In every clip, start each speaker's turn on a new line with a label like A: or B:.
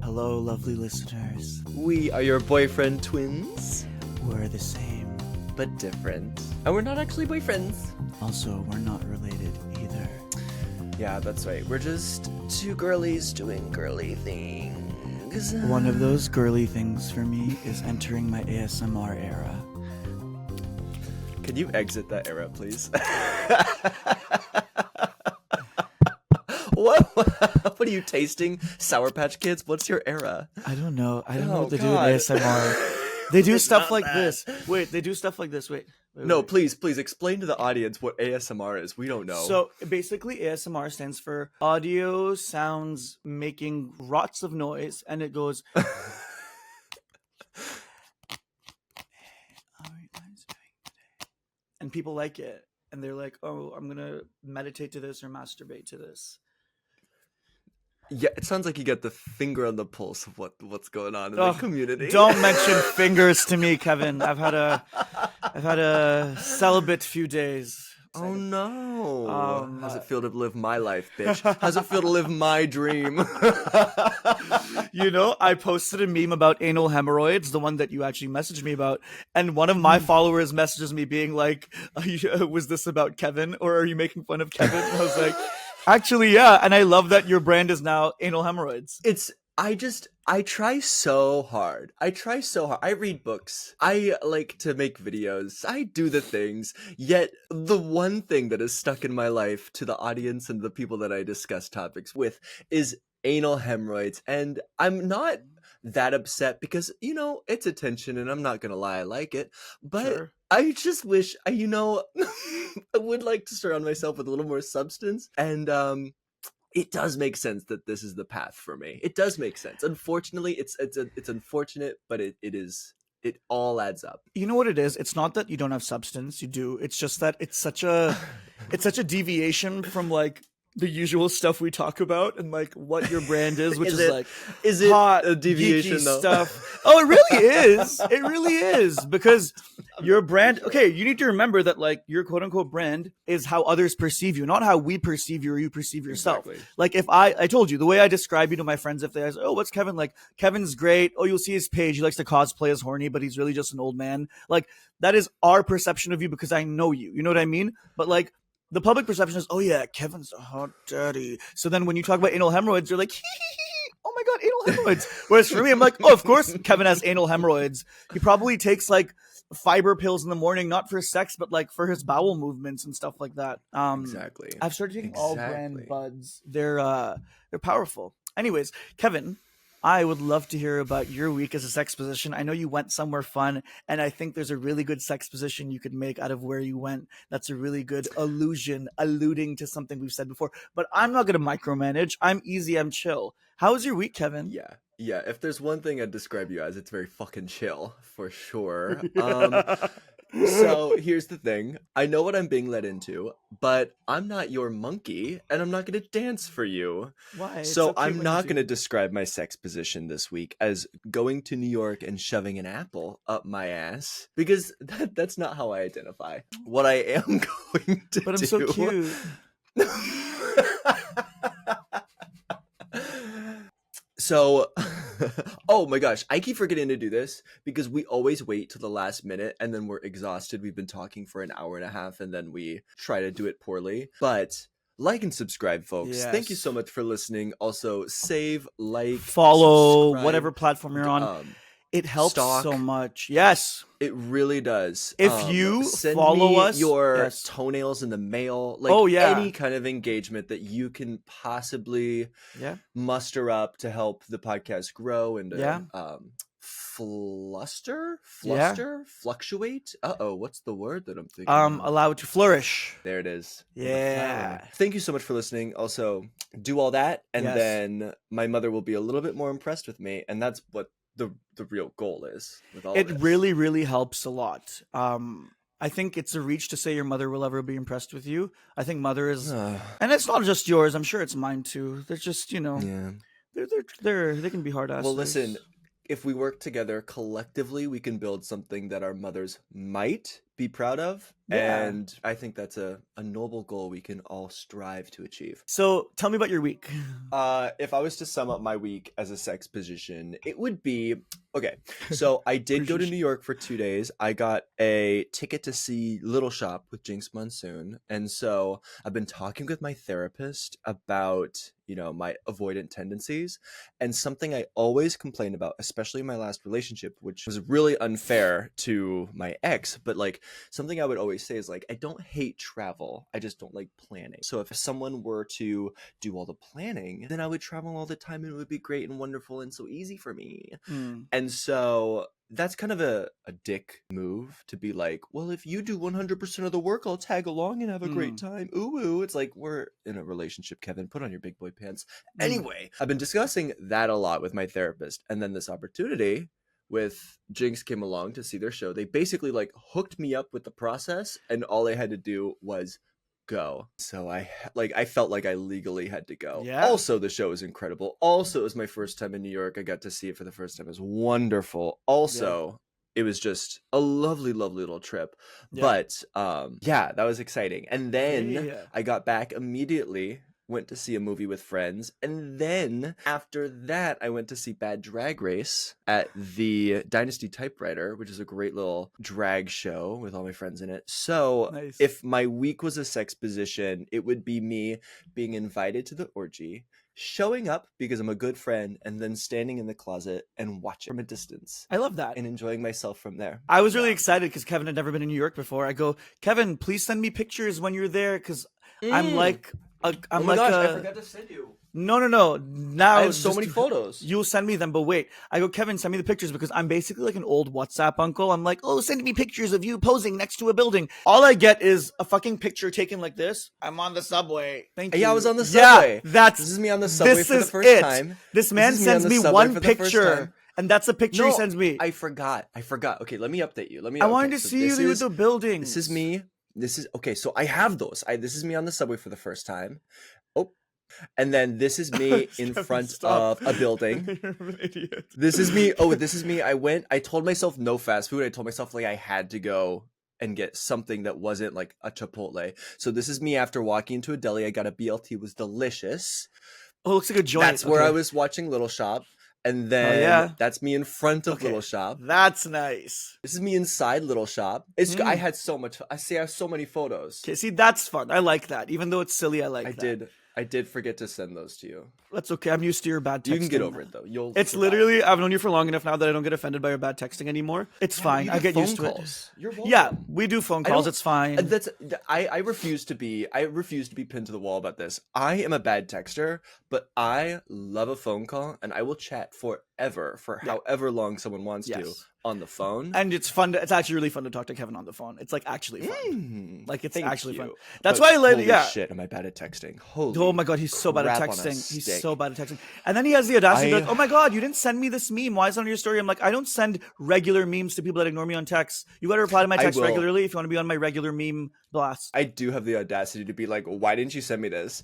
A: Hello, lovely listeners.
B: We are your boyfriend twins,
A: We're the same.
B: but different. And we're not actually boyfriends.
A: Also, we're not related either.
B: Yeah, that's right. We're just two girlies doing girly things.
A: One of those girly things for me is entering my ASMR era.
B: Can you exit that era, please? What are you tasting? Sour Patch Kids? What's your era?
A: I don't know. I don't know
B: Oh,
A: what they do
B: God.
A: with ASMR. They do
B: It's
A: stuff
B: not
A: like
B: that.
A: this. Wait, they do stuff like this. Wait.
B: No, please explain to the audience what ASMR is. We don't know.
A: So basically, ASMR stands for audio sounds making lots of noise, and it goes. How are you guys doing today? And people like it, and they're like, "Oh, I'm gonna meditate to this or masturbate to this."
B: Yeah, it sounds like you get the finger on the pulse of what's going on in the community.
A: Don't mention fingers to me, Kevin. I've had a celibate few days.
B: Oh no! How's
A: uh,
B: it feel to live my life, bitch? How's it feel to live my dream?
A: You know, I posted a meme about anal hemorrhoids, the one that you actually messaged me about, and one of my followers messages me being like, was this about Kevin, or are you making fun of Kevin? And I was like, actually, yeah, and I love that your brand is now anal hemorrhoids.
B: I try so hard. I read books. I like to make videos. I do the things. Yet the one thing that is stuck in my life to the audience and the people that I discuss topics with is anal hemorrhoids. And I'm not that upset because, it's attention and I'm not going to lie, I like it. But
A: Sure.
B: I just wish, I would like to surround myself with a little more substance. And, it does make sense that this is the path for me. It does make sense. Unfortunately, it's unfortunate, but it all adds up.
A: You know what it is? It's not that you don't have substance, you do. It's just that it's such a deviation from like the usual stuff we talk about and like what your brand is, which
B: is it
A: hot,
B: a deviation
A: geeky
B: though?
A: stuff. Oh, it really is. It really is, because your brand. Okay, you need to remember that like your quote unquote brand is how others perceive you, not how we perceive you or you perceive yourself.
B: Exactly.
A: Like if I told you the way I describe you to my friends, if they ask, oh, what's Kevin like? Kevin's great. Oh, you'll see his page. He likes to cosplay as horny, but he's really just an old man. Like that is our perception of you because I know you. You know what I mean? But like the public perception is, oh yeah, Kevin's a hot daddy. So then when you talk about anal hemorrhoids, you're like, oh my God, anal hemorrhoids. Whereas for me, I'm like, oh, of course Kevin has anal hemorrhoids. He probably takes like fiber pills in the morning, not for sex, but like for his bowel movements and stuff like that.
B: Exactly.
A: I've started taking all brand buds. They're powerful. Anyways, Kevin, I would love to hear about your week as a sex position. I know you went somewhere fun, and I think there's a really good sex position you could make out of where you went. That's a really good alluding to something we've said before. But I'm not going to micromanage. I'm easy. I'm chill. How was your week, Kevin?
B: Yeah. If there's one thing I'd describe you as, it's very fucking chill, for sure. So here's the thing. I know what I'm being led into, but I'm not your monkey, and I'm not going to dance for you.
A: Why?
B: So I'm not going to describe my sex position this week as going to New York and shoving an apple up my ass, because that's not how I identify. What I am going to do.
A: But I'm so cute.
B: So, oh my gosh, I keep forgetting to do this because we always wait till the last minute and then we're exhausted. We've been talking for an hour and a half and then we try to do it poorly. But like and subscribe, folks.
A: Yes.
B: Thank you so much for listening. Also, save, like,
A: follow,
B: subscribe,
A: whatever platform you're on. It helps
B: stalk.
A: so much. Yes.
B: It really does.
A: If you
B: send
A: follow
B: me
A: us,
B: your
A: yes.
B: toenails in the mail, any kind of engagement that you can possibly muster up to help the podcast grow and fluctuate. What's the word that I'm thinking?
A: Allow it to flourish.
B: There it is.
A: Yeah.
B: Thank you so much for listening. Also, do all that, and then my mother will be a little bit more impressed with me, and that's what the real goal is with all
A: it
B: this.
A: Really helps a lot. I think it's a reach to say your mother will ever be impressed with you. I think mother is and it's not just yours, I'm sure it's mine too. They're just they can be hard asses.
B: Well, listen, if we work together collectively, we can build something that our mothers might be proud of.
A: Yeah.
B: And I think that's a noble goal we can all strive to achieve.
A: So tell me about your week.
B: If I was to sum up my week as a sex position, it would be okay. So I did go to New York for 2 days. I got a ticket to see Little Shop with Jinx Monsoon. And so I've been talking with my therapist about, my avoidant tendencies. And something I always complain about, especially in my last relationship, which was really unfair to my ex, but like something I would always say is like, I don't hate travel. I just don't like planning. So if someone were to do all the planning, then I would travel all the time and it would be great and wonderful and so easy for me. And so that's kind of a dick move to be like, well, if you do 100% of the work, I'll tag along and have a great time. Ooh, it's like, we're in a relationship, Kevin. Put on your big boy pants. Anyway, I've been discussing that a lot with my therapist. And then this opportunity with Jinx came along to see their show. They basically like hooked me up with the process and all I had to do was go. So I felt like I legally had to go.
A: Yeah.
B: Also, the show was incredible. Also, it was my first time in New York. I got to see it for the first time. It was wonderful. Also, it was just a lovely, lovely little trip. But that was exciting. And then I got back immediately, went to see a movie with friends, and then after that I went to see Bad Drag Race at the Dynasty Typewriter, which is a great little drag show with all my friends in it. So
A: Nice.
B: if my week was a sex position, it would be me being invited to the orgy, showing up because I'm a good friend, and then standing in the closet and watching from a distance.
A: I love that.
B: And enjoying myself from there.
A: I was really excited because Kevin had never been in New York before. I go, Kevin, please send me pictures when you're there because I'm like... I
B: forgot to send you.
A: No. Now
B: I have so many photos.
A: You'll send me them, but wait. I go, Kevin, send me the pictures because I'm basically like an old WhatsApp uncle. I'm like, oh, send me pictures of you posing next to a building. All I get is a fucking picture taken like this. I'm on the subway. Thank you.
B: Yeah, I was on the subway.
A: Yeah,
B: this is me on the subway for the first time.
A: This man sends me one picture. And that's the picture he sends me.
B: I forgot. Okay, let me update you.
A: I wanted to see you with the building.
B: This is me. Okay, so I have those. This is me on the subway for the first time. Oh, and then this is me in front of a building.
A: You're an idiot.
B: This is me. Oh, this is me. I told myself no fast food. I told myself like I had to go and get something that wasn't like a Chipotle. So this is me after walking into a deli. I got a BLT. It was delicious.
A: Oh, it looks like a joint.
B: That's where I was watching Little Shop. And then that's me in front of Little Shop.
A: That's nice.
B: This is me inside Little Shop. I had so much. I have so many photos.
A: Okay, see, that's fun. I like that. Even though it's silly, I like that.
B: I did forget to send those to you.
A: That's okay. I'm used to your bad texting.
B: You can get over it though.
A: It's literally, I've known you for long enough now that I don't get offended by your bad texting anymore. It's fine. I get used to it.
B: You're welcome.
A: Yeah, we do phone calls. It's fine.
B: I refuse to be pinned to the wall about this. I am a bad texter, but I love a phone call and I will chat forever for however long someone wants to on the phone.
A: And it's fun. It's actually really fun to talk to Kevin on the phone. It's like actually fun. Like it's actually fun. That's why I let
B: holy shit, am I bad at texting?
A: Oh my god, he's so bad at texting. He's so bad at texting. And then he has the audacity to be like, oh my god, you didn't send me this meme. Why is it on your story? I'm like, I don't send regular memes to people that ignore me on text. You gotta reply to my text regularly if you want to be on my regular meme blast.
B: I do have the audacity to be like, why didn't you send me this?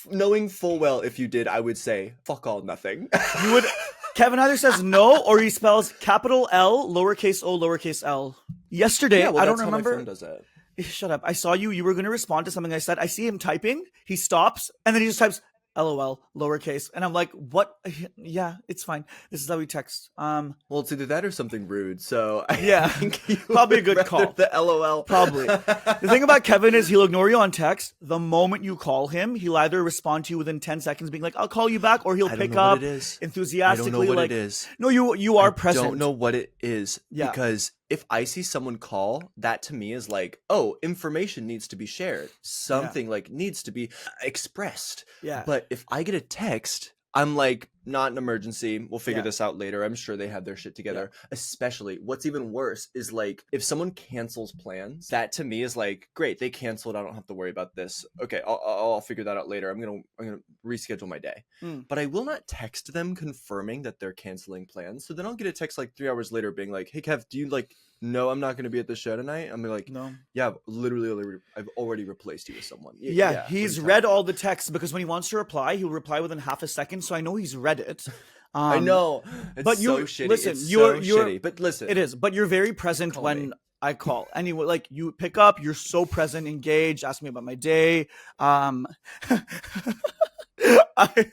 B: Knowing full well if you did, I would say, fuck all, nothing.
A: You would... Kevin either says no or he spells capital L, lowercase o, lowercase l. Yesterday, I don't remember.
B: How my phone does that.
A: Shut up. I saw you. You were going to respond to something I said. I see him typing. He stops and then he just types LOL, lowercase. And I'm like, what? Yeah, it's fine. This is how we text.
B: Well, it's either that or something rude. So
A: yeah, probably a good call.
B: The LOL.
A: Probably. The thing about Kevin is he'll ignore you on text. The moment you call him, he'll either respond to you within 10 seconds being like, I'll call you back, or he'll pick up enthusiastically. I don't know
B: what
A: like,
B: it is.
A: No, you are present.
B: I don't know what it is because if I see someone call, that to me is like, oh, information needs to be shared. Something like needs to be expressed.
A: Yeah.
B: But if I get a text, I'm like, not an emergency. We'll figure this out later. I'm sure they have their shit together. Especially, what's even worse is like, if someone cancels plans, that to me is like, great, they canceled. I don't have to worry about this. Okay, I'll figure that out later. I'm gonna reschedule my day. But I will not text them confirming that they're canceling plans. So then I'll get a text like 3 hours later being like, hey Kev, do you like no, I'm not going to be at the show tonight? I'm like,
A: no.
B: Yeah, literally, I've already replaced you with someone.
A: Yeah, he's read all the texts because when he wants to reply, he'll reply within half a second. So I know he's read it.
B: I know. It's
A: but
B: so shitty.
A: Listen,
B: it's
A: you're
B: shitty. But listen.
A: It is. But you're very present when I call. Anyway, like you pick up, you're so present, engaged, ask me about my day. I,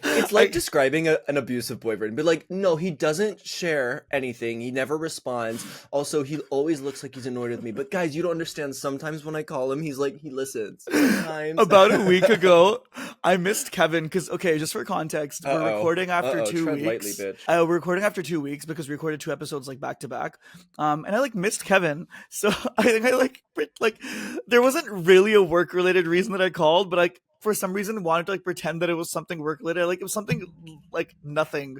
B: It's like
A: I
B: describing an abusive boyfriend, but like, no, he doesn't share anything. He never responds. Also, he always looks like he's annoyed with me. But guys, you don't understand. Sometimes when I call him, he's like, he listens. Sometimes.
A: about a week ago, I missed Kevin because, okay, just for context, we're
B: Uh-oh.
A: recording after
B: Uh-oh.
A: two
B: Tread lightly,
A: weeks.
B: bitch.
A: We're recording after 2 weeks because we recorded 2 episodes like back to back. And I like missed Kevin. So I think I like there wasn't really a work related reason that I called, but like for some reason wanted to like pretend that it was something work related. Like it was something like nothing.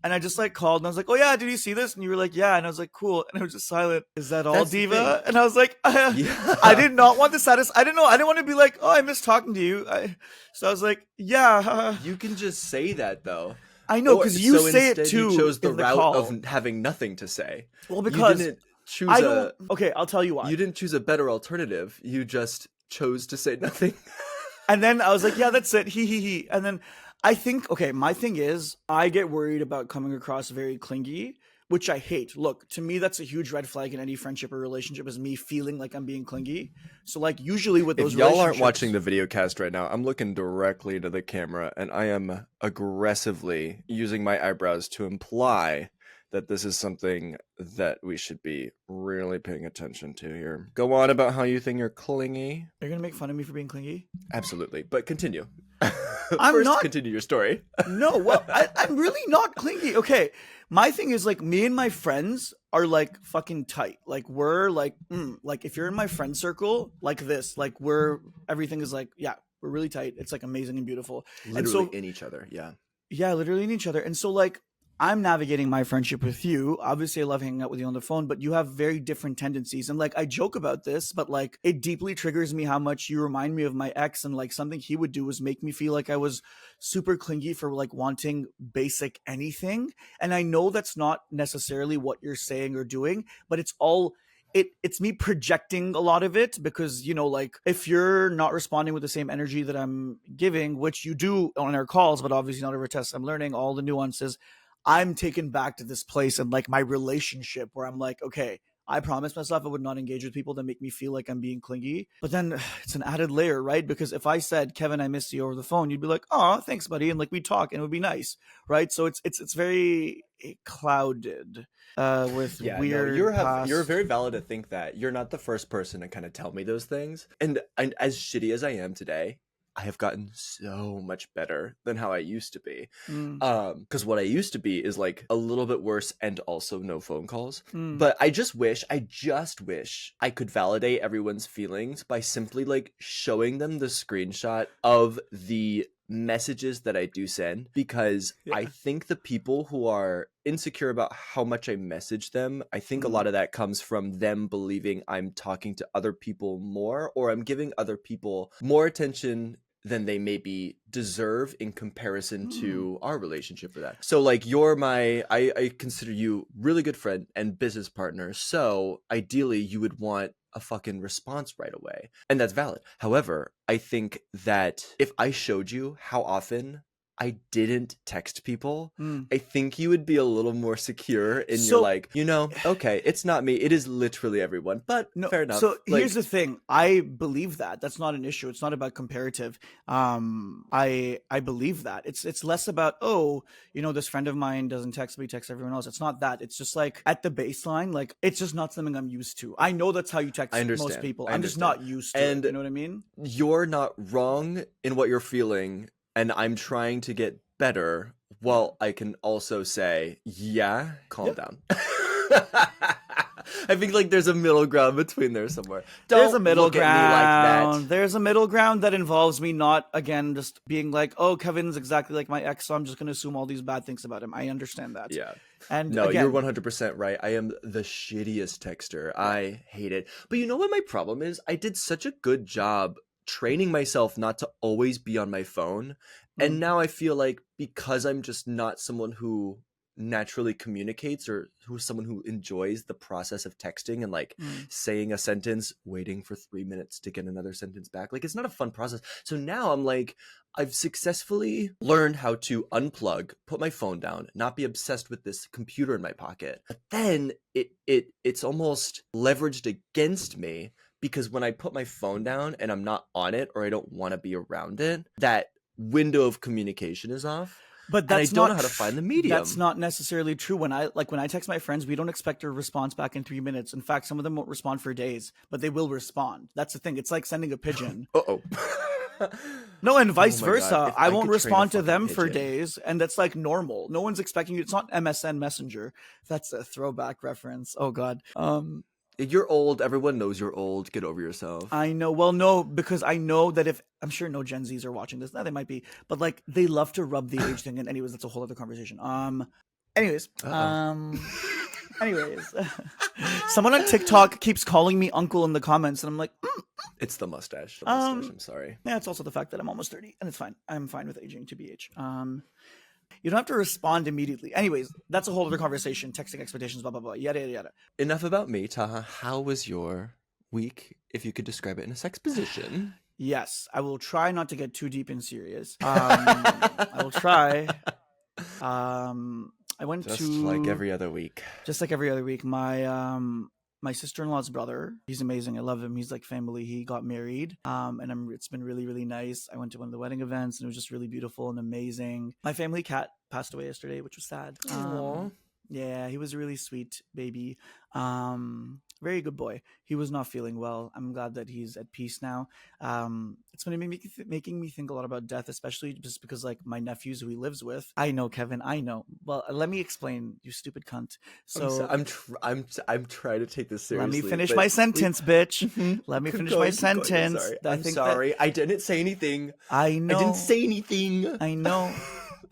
A: And I just like called and I was like, "Oh yeah, did you see this?" And you were like, "Yeah." And I was like, "Cool." And I was just silent. Is that all,
B: That's the thing.
A: diva? And I was like, I
B: Yeah.
A: did not want to satisfy. I didn't know. I didn't want to be like, "Oh, I miss talking to you." So I was like, "Yeah."
B: You can just say that, though.
A: I know
B: Or
A: because you
B: so
A: say it
B: instead, you
A: too
B: chose the
A: in the
B: route
A: call.
B: of having nothing to say.
A: Well,
B: You
A: because
B: didn't choose
A: I don't. Okay, I'll tell you why.
B: you didn't choose a better alternative. You just chose to say nothing.
A: And then I was like, "Yeah, that's it." He. And then I think, okay, my thing is, I get worried about coming across very clingy, which I hate. Look, to me, that's a huge red flag in any friendship or relationship is me feeling like I'm being clingy. So, like, usually with
B: If
A: those
B: y'all aren't
A: relationships,
B: watching the video cast right now, I'm looking directly into the camera and I am aggressively using my eyebrows to imply that this is something that we should be really paying attention to here. Go on about how you think you're clingy.
A: you're gonna make fun of me for being clingy.
B: Absolutely. But continue.
A: I'm
B: First,
A: not.
B: continue your story.
A: No, well, I'm really not clingy. Okay, my thing is like me and my friends are like fucking tight. Like we're like if you're in my friend circle like this, like we're everything is like yeah, we're really tight. It's like amazing and beautiful. And
B: Literally
A: so
B: in each other. Yeah.
A: yeah, literally in each other. And so like I'm navigating my friendship with you. Obviously, I love hanging out with you on the phone, but you have very different tendencies. And like I joke about this, but like it deeply triggers me how much you remind me of my ex. And like something he would do was make me feel like I was super clingy for like wanting basic anything. And I know that's not necessarily what you're saying or doing, but it's all it's me projecting a lot of it because you know like if you're not responding with the same energy that I'm giving, which you do on our calls, but obviously not over tests, I'm learning all the nuances. I'm taken back to this place and like my relationship where I'm like, okay, I promised myself I would not engage with people that make me feel like I'm being clingy. But then it's an added layer, right? Because if I said, "Kevin, I miss you," over the phone, you'd be like, "Oh, thanks, buddy," and like we talk and it would be nice, right? So it's very clouded with
B: Yeah, no,
A: weird
B: you're
A: past.
B: very valid to think that. You're not the first person to kind of tell me those things. And as shitty as I am today, I have gotten so much better than how I used to be.
A: Mm,
B: Because what I used to be is like a little bit worse and also no phone calls.
A: mm,
B: But I just wish I could validate everyone's feelings by simply like showing them the screenshot of the messages that I do send, because
A: yeah.
B: I think the people who are insecure about how much I message them, I think a
A: Mm,
B: lot of that comes from them believing I'm talking to other people more, or I'm giving other people more attention than they maybe deserve in comparison
A: mm,
B: to our relationship for that. So like you're I consider you really good friend and business partner. So ideally you would want a fucking response right away. And that's valid. However, I think that if I showed you how often I didn't text people,
A: mm.
B: I think you would be a little more secure in your
A: So
B: like, okay, it's not me. It is literally everyone. But
A: no,
B: fair
A: so
B: enough.
A: here's
B: Like,
A: the thing. I believe that. That's not an issue. It's not about comparative. I believe that. It's less about, oh, this friend of mine doesn't text me, text everyone else. It's not that. It's just like at the baseline, like it's just not something I'm used to. I know that's how you
B: I
A: text most
B: understand.
A: people.
B: I
A: I'm just
B: understand.
A: not used to it. You
B: And
A: know what I mean?
B: you're not wrong in what you're feeling, and I'm trying to get better.
A: Yeah.
B: While I can also say, yeah, calm
A: Yeah.
B: down. I think like there's a middle ground between there somewhere.
A: There's a
B: Don't
A: middle
B: look at me like that.
A: ground. There's a middle ground that involves me not, again, just being like, oh, Kevin's exactly like my ex, so I'm just going to assume all these bad things about him. I understand that.
B: Yeah.
A: And
B: No, you're
A: again,
B: 100% right. I am the shittiest texter.
A: yeah.
B: I hate it. But you know what my problem is? I did such a good job training myself not to always be on my phone. And
A: Mm,
B: now I feel like because I'm just not someone who naturally communicates, or who's someone who enjoys the process of texting and like saying a sentence, waiting for 3 minutes to get another sentence back. Like, it's not a fun process. So now I'm like, I've successfully learned how to unplug, put my phone down, not be obsessed with this computer in my pocket. But then it's almost leveraged against me, because when I put my phone down and I'm not on it, or I don't want to be around it, that window of communication is off.
A: But
B: And I
A: that's
B: don't
A: not
B: know how to find the medium.
A: That's not necessarily true. When I text my friends, we don't expect a response back in 3 minutes. In fact, some of them won't respond for days, but they will respond. That's the thing. It's like sending a pigeon.
B: Uh-oh.
A: No, and vice
B: Oh my
A: versa.
B: God. If
A: I
B: I
A: won't
B: could train a
A: respond to
B: fucking
A: them for
B: pigeon.
A: days, and that's like normal. No one's expecting you. It's not MSN Messenger. That's a throwback reference. Oh God.
B: You're old. Everyone knows you're old. Get over yourself.
A: I know. Well, no, because I know that if I'm sure no Gen Zs are watching this. Now they might be, but like they love to rub the age thing. And anyways, that's a whole other conversation. Anyways, anyways, someone on TikTok keeps calling me uncle in the comments, and I'm like,
B: It's the mustache. I'm sorry.
A: yeah, it's also the fact that I'm almost 30, and it's fine. I'm fine with aging to BH. You don't have to respond immediately. Anyways, that's a whole other conversation. Texting expectations, blah blah blah, yada yada yada.
B: Enough about me, Taha. How was your week? If you could describe it in a sex position.
A: Yes, I will try not to get too deep and serious. I will try. I went
B: Just
A: to
B: like every other week.
A: Just like every other week. My sister-in-law's brother, he's amazing. I love him. He's like family. He got married. And it's been really, really nice. I went to one of the wedding events, and it was just really beautiful and amazing. My family cat passed away yesterday, which was sad. Yeah, he was a really sweet baby. Very good boy. He was not feeling well. I'm glad that he's at peace now. It's been making me think a lot about death, especially just because like my nephews who he lives with. I know, Kevin. I know. Well, let me explain, you stupid cunt. So
B: I'm trying to take this seriously.
A: let me finish my sentence, bitch. Let me finish my sentence.
B: I'm sorry. I didn't say anything.
A: I know.
B: I didn't say anything.
A: I know.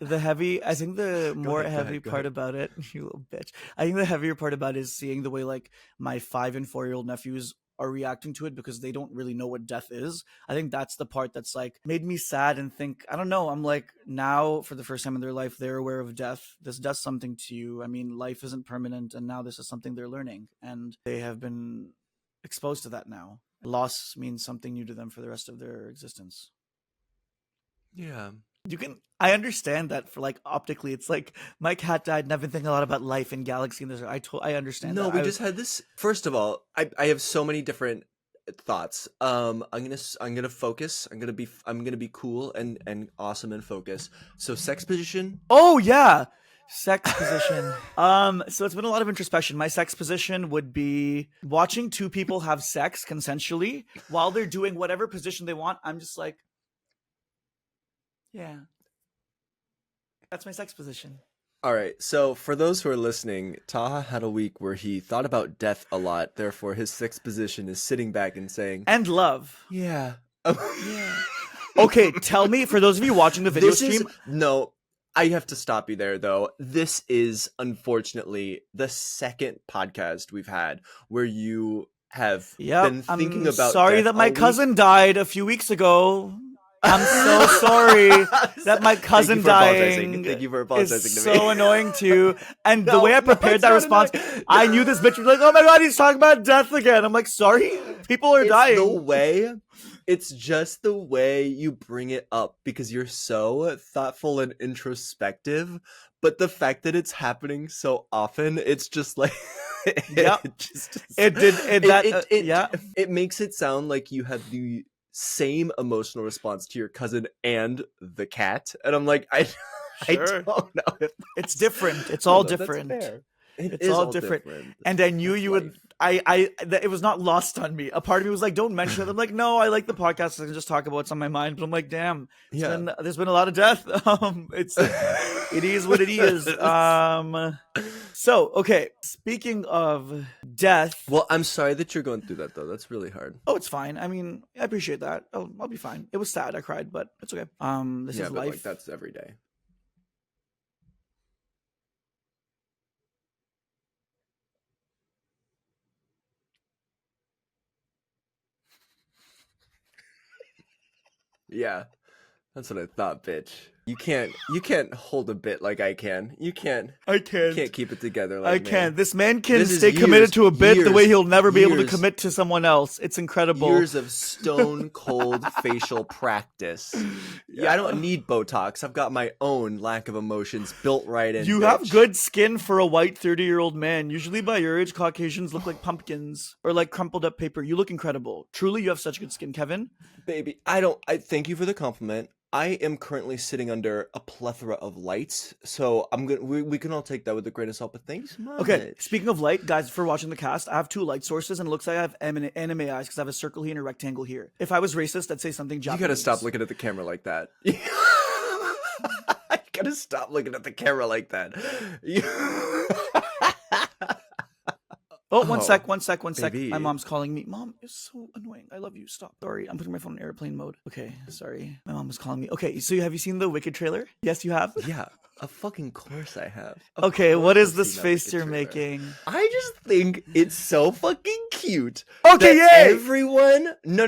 A: I think the more heavy part about it, you little bitch. I think the heavier part about it is seeing the way like my 5 and 4-year-old nephews are reacting to it, because they don't really know what death is. I think that's the part that's like made me sad and think, I don't know. I'm like, now for the first time in their life, they're aware of death. This does something to you. I mean, life isn't permanent, and now this is something they're learning, and they have been exposed to that now. Loss means something new to them for the rest of their existence.
B: Yeah.
A: I understand that for like optically, it's like my cat died and I've been thinking a lot about life and galaxy and this. I understand.
B: No,
A: that.
B: we just had this. First of all, I have so many different thoughts. I'm gonna focus. I'm gonna be cool and awesome and focus. So sex position.
A: Oh yeah. Sex position. So it's been a lot of introspection. My sex position would be watching two people have sex consensually while they're doing whatever position they want. I'm just like, yeah. That's my sex position.
B: All right. So for those who are listening, Taha had a week where he thought about death a lot. Therefore, his sex position is sitting back and saying,
A: and love.
B: Yeah.
A: Yeah. Okay, tell me, for those of you watching the video stream.
B: No, I have to stop you there, though. This is, unfortunately, the second podcast we've had where you have been thinking about
A: sorry
B: death
A: that my
B: all
A: cousin
B: week.
A: died a few weeks ago. I'm so sorry that my cousin dying
B: Thank you for apologizing
A: is
B: to me.
A: so annoying too. And the
B: No,
A: way I
B: no,
A: prepared
B: it's
A: that
B: not
A: response,
B: annoying.
A: I knew this bitch was like, "Oh my god, he's talking about death again." I'm like, "Sorry, people are dying."
B: It's just the way you bring it up, because you're so thoughtful and introspective. But the fact that it's happening so often, it's just like,
A: Yeah,
B: it makes it sound like you had the same emotional response to your cousin and the cat, and I'm like, I
A: Sure.
B: don't know if
A: It's different. It's all different.
B: It's
A: all different. And I knew you would. It was not lost on me. A part of me was like, "Don't mention it." I'm like, "No, I like the podcast. I can just talk about what's on my mind." But I'm like, "Damn, there's been a lot of death." It is what it is. So okay. Speaking of death,
B: well, I'm sorry that you're going through that, though. That's really hard.
A: Oh, it's fine. I mean, I appreciate that. I'll be fine. It was sad. I cried, but it's okay. This is life.
B: Like, that's every day. Yeah, that's what I thought, bitch. You can't hold a bit like I can. You can't keep it together like
A: I
B: me.
A: can't. This man can
B: This is
A: stay committed to a bit the way
B: years,
A: he'll never be able to
B: years.
A: commit to someone else. It's incredible.
B: Years of stone cold facial practice. Yeah, I don't need Botox. I've got my own lack of emotions built right in.
A: You have good skin for a white 30-year-old man. Usually by your age, Caucasians look like pumpkins or like crumpled up paper. You look incredible. Truly, you have such good skin, Kevin.
B: Baby, I thank you for the compliment. I am currently sitting under a plethora of lights, so we can all take that with a grain of salt, but thanks so much.
A: Okay, speaking of light, guys, for watching the cast, I have 2 light sources, and it looks like I have anime eyes because I have a circle here and a rectangle here. If I was racist, I'd say something Japanese.
B: You gotta stop looking at the camera like that. You gotta stop looking at the camera like that.
A: Oh, one sec.
B: baby.
A: My mom's calling me. Mom is so annoying. I love you. Stop. Sorry, I'm putting my phone in airplane mode. Okay, sorry. My mom was calling me. Okay, so have you seen the Wicked trailer? Yes, you have?
B: Yeah, of fucking course I have.
A: Okay, what is this
B: seen that
A: face
B: Wicked
A: you're
B: trailer.
A: making?
B: I just think it's so fucking cute.
A: Okay,
B: that
A: yay!
B: Everyone, no.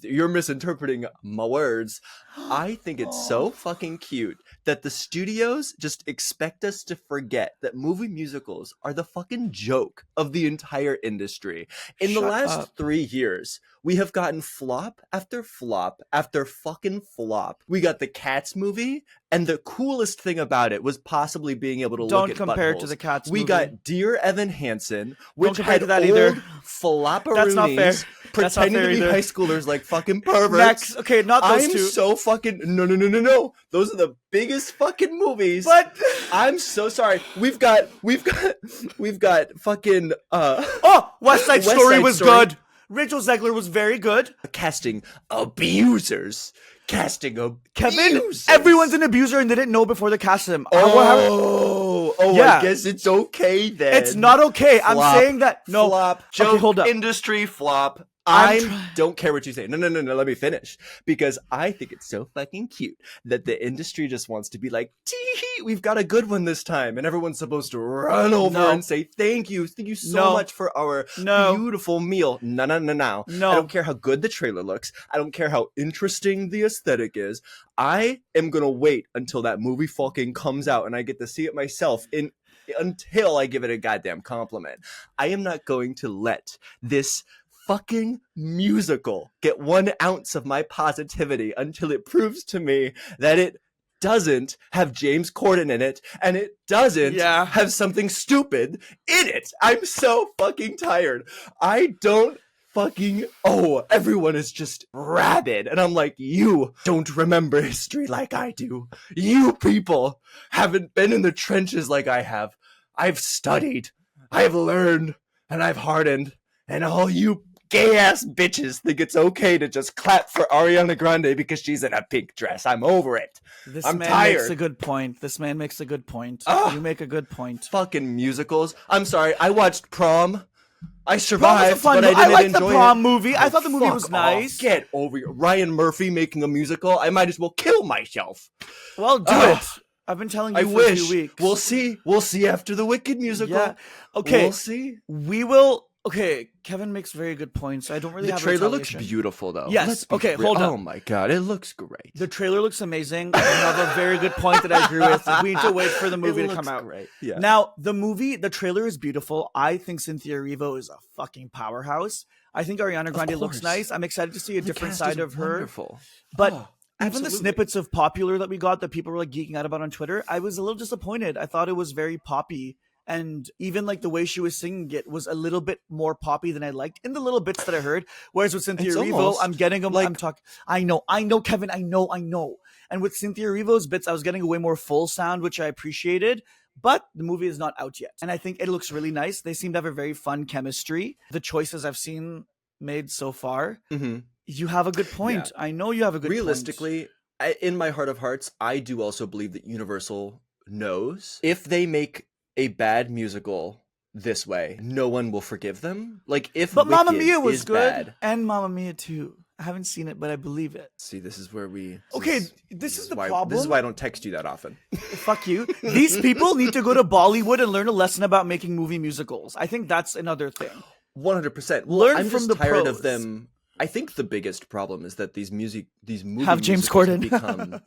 B: You're misinterpreting my words. I think it's so fucking cute that the studios just expect us to forget that movie musicals are the fucking joke of the entire industry. In the
A: Shut
B: last
A: up.
B: 3 years, we have gotten flop after flop after fucking flop. We got the Cats movie, and the coolest thing about it was possibly being able to
A: Don't
B: look at
A: compare it
B: buttholes.
A: to the Cats
B: We
A: movie.
B: got Dear Evan Hansen, which
A: compare
B: had
A: to that
B: old
A: either.
B: flopperoonies
A: That's not fair. That's not
B: pretending
A: fair
B: to be
A: either.
B: high schoolers like fucking perverts.
A: Next. Okay, not those
B: I'm
A: two.
B: so fucking no. Those are the biggest fucking movies.
A: But
B: I'm so sorry. We've got fucking
A: oh, West Side
B: West
A: Story
B: Side
A: was
B: Story.
A: good. Rachel Zegler was very good.
B: casting abusers.
A: Kevin,
B: Abusers.
A: everyone's an abuser and they didn't know before they cast him.
B: I guess it's okay then.
A: It's not okay.
B: Flop.
A: I'm saying that. No.
B: Flop.
A: Okay,
B: Joke.
A: hold up.
B: Industry flop.
A: I'm
B: I
A: try-
B: don't care what you say. No. Let me finish. Because I think it's so fucking cute that the industry just wants to be like, tee, we've got a good one this time. And everyone's supposed to run over
A: No.
B: and say, thank you so
A: No.
B: much for our
A: No.
B: beautiful meal. No.
A: No.
B: I don't care how good the trailer looks. I don't care how interesting the aesthetic is. I am going to wait until that movie fucking comes out and I get to see it myself until I give it a goddamn compliment. I am not going to let this fucking musical get 1 ounce of my positivity until it proves to me that it doesn't have James Corden in it and it doesn't
A: Yeah.
B: have something stupid in it. I'm so fucking tired. I don't fucking everyone is just rabid and I'm like, you don't remember history like I do. You people haven't been in the trenches like I have. I've studied, I've learned, and I've hardened, and all you gay ass bitches think it's okay to just clap for Ariana Grande because she's in a pink dress. I'm over it.
A: This
B: I'm
A: man
B: tired.
A: makes a good point. This man makes a good point.
B: Ugh.
A: You make a good point.
B: Fucking musicals. I'm sorry, I watched Prom. I
A: Prom was a
B: survived,
A: fun
B: but I
A: movie.
B: didn't
A: liked
B: enjoy
A: the Prom
B: it.
A: movie. I
B: Oh,
A: thought the movie
B: fuck
A: was
B: off.
A: nice.
B: Get over it. Ryan Murphy making a musical. I might as well kill myself.
A: Well, do
B: Ugh.
A: it. I've been telling you
B: I
A: for a
B: wish.
A: few weeks.
B: We'll see. We'll see after the Wicked musical.
A: Yeah. Okay.
B: We'll see.
A: We will. Okay. Kevin makes very good points. I don't really
B: The
A: have
B: trailer looks
A: retaliation.
B: beautiful, though.
A: Yes.
B: Let's be
A: Okay,
B: real.
A: hold up.
B: Oh my god, it looks great.
A: The trailer looks amazing. You have a very good point that I agree with. We need to wait for the movie to come out.
B: Great. Yeah.
A: Now, the trailer is beautiful. I think Cynthia Erivo is a fucking powerhouse. I think Ariana Grande looks
B: course.
A: nice. I'm excited to see a
B: The
A: different
B: cast
A: side
B: is
A: of her.
B: wonderful.
A: But
B: Oh,
A: even the
B: absolutely.
A: snippets of Popular that we got that people were like geeking out about on Twitter, I was a little disappointed. I thought it was very poppy. And even like the way she was singing it was a little bit more poppy than I liked in the little bits that I heard. Whereas with Cynthia
B: It's
A: Erivo,
B: almost
A: I'm getting them.
B: like-
A: I'm talking. I know, Kevin. I know. And with Cynthia Erivo's bits, I was getting a way more full sound, which I appreciated. But the movie is not out yet, and I think it looks really nice. They seem to have a very fun chemistry. The choices I've seen made so far,
B: Mhm.
A: you have a good point. I know you have a good point.
B: Realistically, in my heart of hearts, I do also believe that Universal knows if they make a bad musical this way, no one will forgive them. Like if
A: But Mamma
B: Wicked
A: Mia was
B: is
A: good,
B: bad.
A: and Mamma Mia too. I haven't seen it, but I believe it.
B: See, this is where we.
A: Okay, this is the
B: why,
A: problem.
B: This is why I don't text you that often.
A: Fuck you. These people need to go to Bollywood and learn a lesson about making movie musicals. I think that's another thing.
B: 100%. Well,
A: Learn
B: I'm
A: from
B: just
A: the
B: tired
A: pros.
B: of them I think the biggest problem is that these movie
A: Have James
B: musicals have
A: Corden.
B: become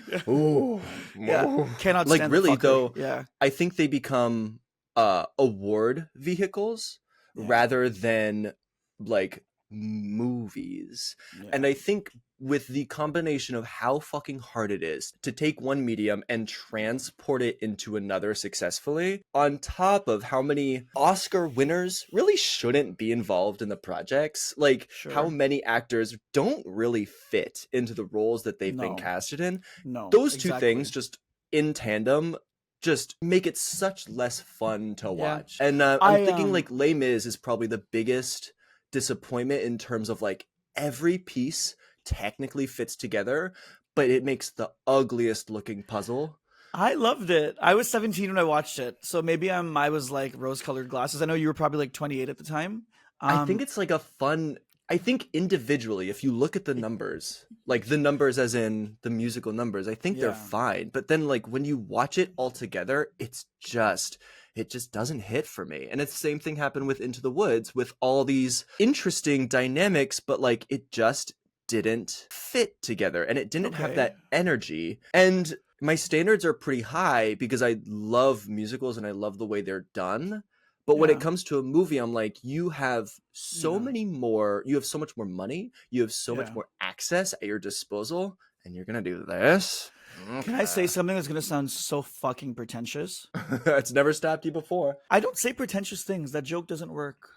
A: Yeah.
B: oh,
A: Yeah. Cannot
B: like
A: stand the
B: really
A: fucker.
B: though.
A: Yeah.
B: I think they become award vehicles
A: Yeah.
B: rather than like movies. And
A: Yeah.
B: I think with the combination of how fucking hard it is to take one medium and transport it into another successfully, on top of how many Oscar winners really shouldn't be involved in the projects, like how
A: Sure.
B: many actors don't really fit into the roles that they've been
A: No.
B: casted in,
A: No.
B: those two
A: Exactly.
B: things just in tandem just make it such less fun to
A: Yeah.
B: watch. And I'm
A: I
B: thinking like Les Mis is probably the biggest disappointment in terms of like every piece technically fits together, but it makes the ugliest looking puzzle.
A: I loved it. I was 17 when I watched it, so maybe I was like rose-colored glasses. I know you were probably like 28 at the time.
B: I think it's like a fun. I think individually, if you look at the numbers, like the numbers as in the musical numbers, I think they're
A: Yeah.
B: fine. But then, like when you watch it all together, it just doesn't hit for me. And it's the same thing happened with Into the Woods with all these interesting dynamics, but like it just didn't fit together and it didn't have
A: Okay.
B: that energy. And my standards are pretty high because I love musicals and I love the way they're done. But when it
A: Yeah.
B: comes to a movie, I'm like, you have so
A: Yeah.
B: many more, you have so much more money, you have so much
A: Yeah.
B: more access at your disposal, and you're gonna do this?
A: Can I say something that's gonna sound so fucking pretentious?
B: It's never stopped you before.
A: I don't say pretentious things. That joke doesn't work.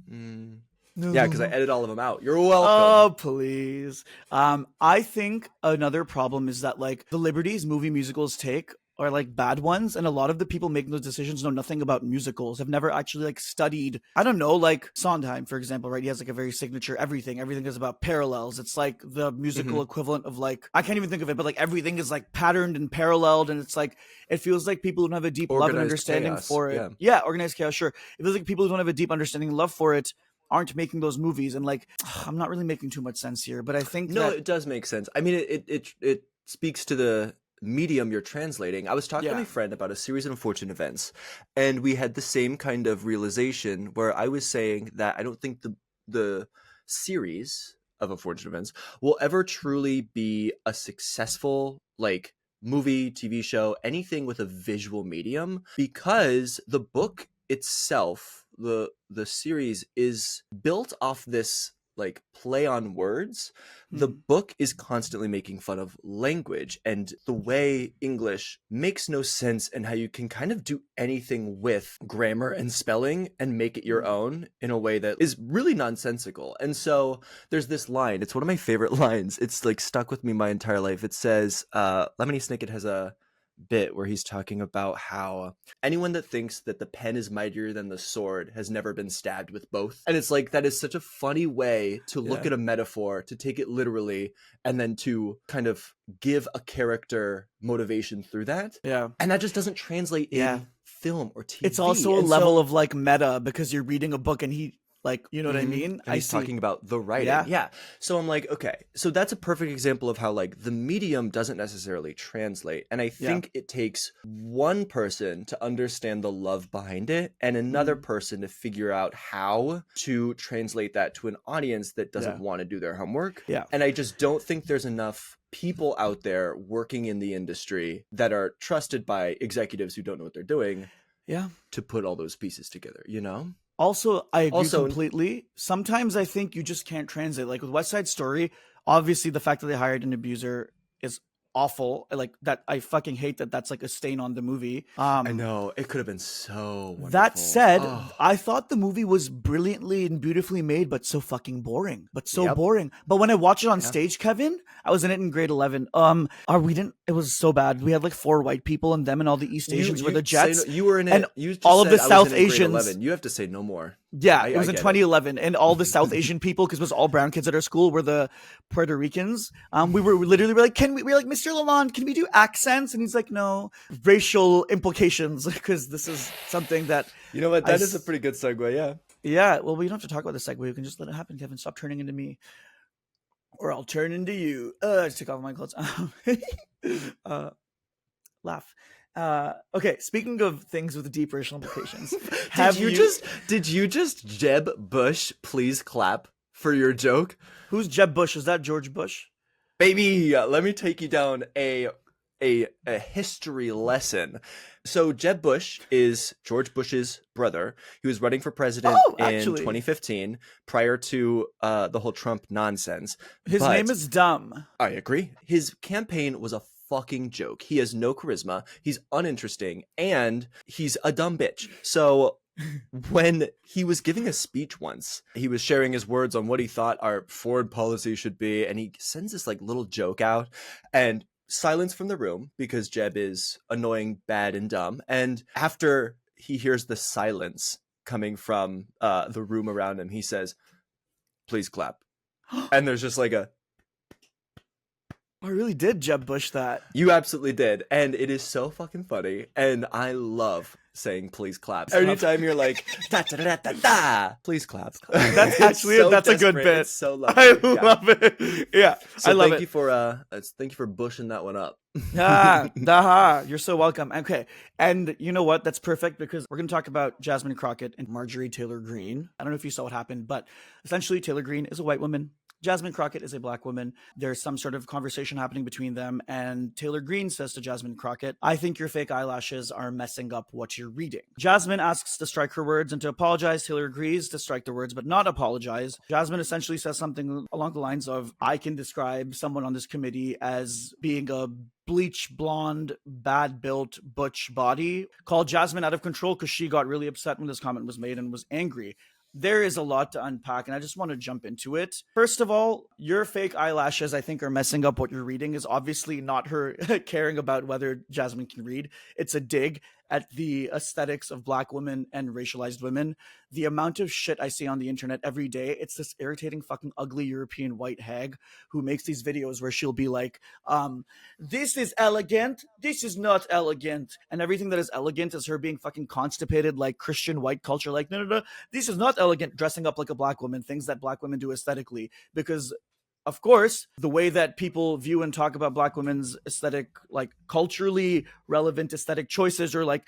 B: Mm.
A: No,
B: Yeah,
A: no,
B: because I
A: no.
B: edit all of them out. You're welcome.
A: Oh, please. I think another problem is that like the liberties movie musicals take are like bad ones, and a lot of the people making those decisions know nothing about musicals, have never actually like studied, I don't know, like Sondheim, for example, right? He has like a very signature everything is about parallels. It's like the musical equivalent of like, I can't even think of it, but like everything is like patterned and paralleled, and it's like, it feels like people don't have a deep love and
B: Organized
A: understanding
B: chaos,
A: for it.
B: yeah.
A: Yeah, organized chaos, sure. It feels like people who don't have a deep understanding and love for it aren't making those movies. And like, I'm not really making too much sense here, but I think
B: No,
A: that
B: it does make sense. I mean, it speaks to the medium you're translating. I was talking to
A: Yeah.
B: my friend about a series of unfortunate events, and we had the same kind of realization where I was saying that I don't think the series of unfortunate events will ever truly be a successful like movie, TV show, anything with a visual medium, because the book itself, the series is built off this like play on words. The
A: Hmm.
B: book is constantly making fun of language and the way English makes no sense, and how you can kind of do anything with grammar and spelling and make it your own in a way that is really nonsensical. And so there's this line, it's one of my favorite lines, it's like stuck with me my entire life. It says Lemony Snicket has a bit where he's talking about how anyone that thinks that the pen is mightier than the sword has never been stabbed with both. And it's like, that is such a funny way to look
A: Yeah.
B: at a metaphor, to take it literally, and then to kind of give a character motivation through that.
A: Yeah.
B: And that just doesn't translate
A: Yeah.
B: in film or TV.
A: It's also a
B: And
A: level
B: so-
A: of like meta, because you're reading a book and he like, you know what I
B: Mhm.
A: mean?
B: And
A: I
B: he's
A: see.
B: talking about the writing.
A: Yeah.
B: Yeah. So I'm like, okay, so that's a perfect example of how like the medium doesn't necessarily translate. And I think it takes one person to understand the love behind it and another person to figure out how to translate that to an audience that doesn't
A: Yeah.
B: want to do their homework.
A: Yeah.
B: And I just don't think there's enough people out there working in the industry that are trusted by executives who don't know what they're doing
A: Yeah.
B: to put all those pieces together, you know?
A: Also, I agree
B: Also-
A: completely. Sometimes I think you just can't translate. Like with West Side Story, obviously the fact that they hired an abuser is awful. Like that, I fucking hate that. That's like a stain on the movie.
B: I know, it could have been so wonderful.
A: That said,
B: Oh.
A: I thought the movie was brilliantly and beautifully made, but so fucking boring. But so
B: Yep.
A: boring. But when I watched it on
B: Yeah.
A: stage, Kevin, I was in it in grade 11. We didn't. It was so bad. We had like 4 white people, and them and all the East Asians were the
B: say
A: Jets.
B: no- you were in it.
A: and
B: You just
A: all of the
B: said I was
A: South
B: in it in grade
A: Asians.
B: 11. You have to say no more.
A: Yeah, it
B: I
A: was in
B: get it.
A: 2011, and all the South Asian people, because it was all brown kids at our school, were the Puerto Ricans. We were literally like, we're like, Mr. Lalonde, can we do accents? And he's like, no, racial implications, because this is something that,
B: You know what?
A: I
B: That is a
A: s-
B: pretty good segue. Yeah.
A: yeah. Well, we don't have to talk about the segue. You can just let it happen, Kevin. Stop turning into me, or I'll turn into you. I just took off my clothes. Laugh. Okay, speaking of things with deep racial implications,
B: Did you just Jeb Bush please clap for your joke.
A: Who's Jeb Bush? Is that George Bush?
B: Baby, let me take you down a history lesson. So Jeb Bush is George Bush's brother. He was running for president
A: Oh,
B: in
A: actually,
B: 2015 prior to the whole Trump nonsense.
A: his name is dumb.
B: I agree. His campaign was a fucking joke. He has no charisma. He's uninteresting and he's a dumb bitch. So when he was giving a speech once, he was sharing his words on what he thought our foreign policy should be, and he sends this like little joke out, and silence from the room because Jeb is annoying, bad, and dumb. And after he hears the silence coming from the room around him, he says, "Please clap." And there's just like a,
A: I really did Jeb Bush that.
B: you absolutely did. And it is so fucking funny. And I love saying please clap. Anytime you're like, da, da, da, da, da, please clap.
A: That's actually that's a good bit.
B: It's so lovely.
A: I love it. Yeah,
B: So
A: I love
B: thank
A: it.
B: you for thank you for bushing that one up.
A: You're so welcome. Okay, and you know what? That's perfect because we're going to talk about Jasmine Crockett and Marjorie Taylor Greene. I don't know if you saw what happened, but essentially Taylor Greene is a white woman. Jasmine Crockett is a black woman. There's some sort of conversation happening between them, and Taylor Greene says to Jasmine Crockett, "I think your fake eyelashes are messing up what you're reading." Jasmine asks to strike her words and to apologize. Taylor agrees to strike the words but not apologize. Jasmine essentially says something along the lines of, "I can describe someone on this committee as being a bleach blonde, bad built, butch body." Called Jasmine out of control because she got really upset when this comment was made and was angry. There is a lot to unpack, and I just want to jump into it. First of all, your fake eyelashes, I think, are messing up what you're reading is obviously not her caring about whether Jasmine can read. It's a dig at the aesthetics of black women and racialized women. The amount of shit I see on the internet every day, it's this irritating fucking ugly European white hag who makes these videos where she'll be like, this is elegant, this is not elegant. And everything that is elegant is her being fucking constipated like Christian white culture. Like, no, this is not elegant, dressing up like a black woman, things that black women do aesthetically. Because of course, the way that people view and talk about black women's aesthetic, like culturally relevant aesthetic choices or like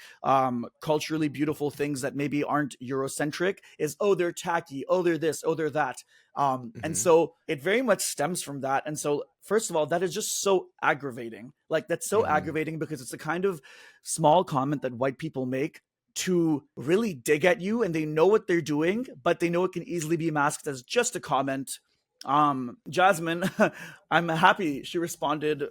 A: culturally beautiful things that maybe aren't Eurocentric is, oh, they're tacky, oh, they're this, oh, they're that. And so it very much stems from that. And so, first of all, that is just so aggravating. Like, that's so aggravating because it's a kind of small comment that white people make to really dig at you, and they know what they're doing, but they know it can easily be masked as just a comment. Jasmine, I'm happy she responded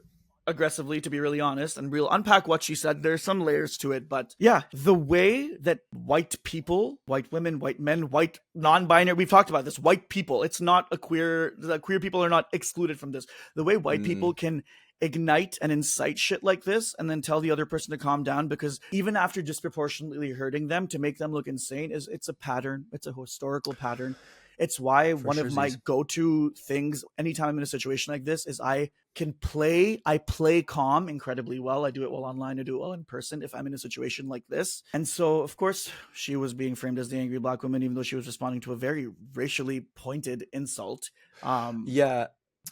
A: aggressively, to be really honest, and we'll unpack what she said. There's some layers to it, but yeah, the way that white people, white women, white men, white non-binary, we've talked about this, white people, it's not a queer, the queer people are not excluded from this. The way white people can ignite and incite shit like this and then tell the other person to calm down, because even after disproportionately hurting them to make them look insane, it's a pattern. It's a historical pattern. It's why one of my go-to things anytime I'm in a situation like this is I play calm incredibly well. I do it well online. I do it well in person if I'm in a situation like this. And so, of course, she was being framed as the angry black woman, even though she was responding to a very racially pointed insult.
B: Yeah.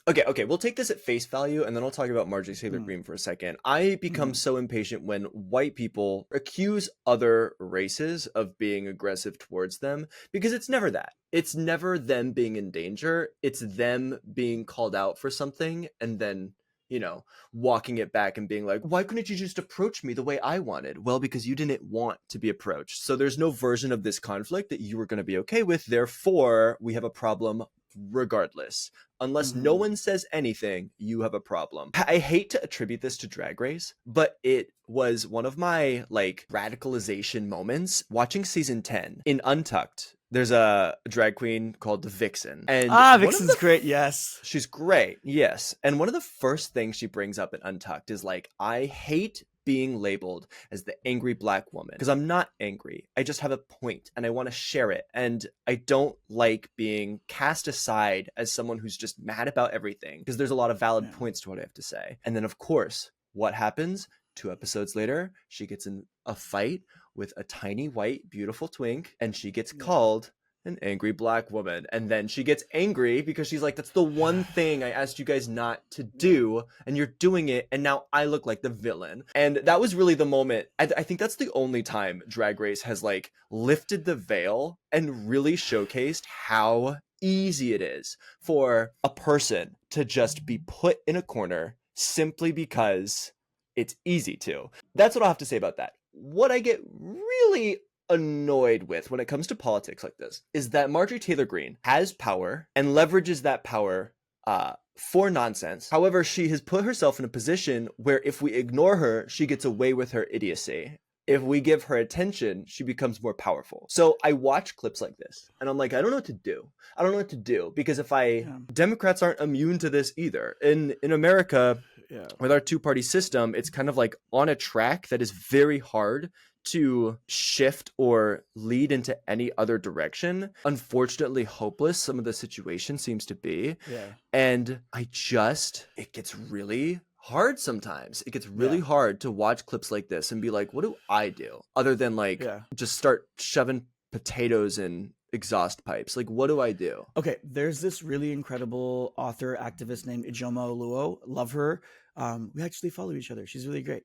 B: Okay, we'll take this at face value, and then I'll talk about Marjorie Taylor Greene for a second. I become so impatient when white people accuse other races of being aggressive towards them, because it's never that. It's never them being in danger. It's them being called out for something, and then, you know, walking it back and being like, why couldn't you just approach me the way I wanted? Well, because you didn't want to be approached. So there's no version of this conflict that you were going to be okay with. Therefore, we have a problem regardless. Unless no one says anything, you have a problem. I hate to attribute this to Drag Race, but it was one of my like radicalization moments watching season 10 in Untucked. There's a drag queen called Vixen. And
A: Vixen's great, yes.
B: She's great, yes. And one of the first things she brings up in Untucked is like, I hate being labeled as the angry black woman, because I'm not angry. I just have a point and I want to share it. And I don't like being cast aside as someone who's just mad about everything, because there's a lot of valid points to what I have to say. And then, of course, what happens? 2 episodes later, she gets in a fight with a tiny white beautiful twink, and she gets called an angry black woman. And then she gets angry because she's like, that's the one thing I asked you guys not to do, and you're doing it, and now I look like the villain. And that was really the moment. I think that's the only time Drag Race has like lifted the veil and really showcased how easy it is for a person to just be put in a corner simply because it's easy to. That's what I'll have to say about that. What I get really annoyed with when it comes to politics like this is that Marjorie Taylor Greene has power and leverages that power for nonsense. However, she has put herself in a position where if we ignore her, she gets away with her idiocy. If we give her attention, she becomes more powerful. So I watch clips like this and I'm like, I don't know what to do. I don't know what to do because Democrats aren't immune to this either. In America, with our two-party system, it's kind of like on a track that is very hard to shift or lead into any other direction. Unfortunately, hopeless some of the situation seems to be. And it gets really hard sometimes. It gets really hard to watch clips like this and be like, what do I do? Other than just start shoving potatoes in exhaust pipes. Like, what do I do?
A: Okay, there's this really incredible author activist named Ijoma Oluo. Love her. We actually follow each other. She's really great.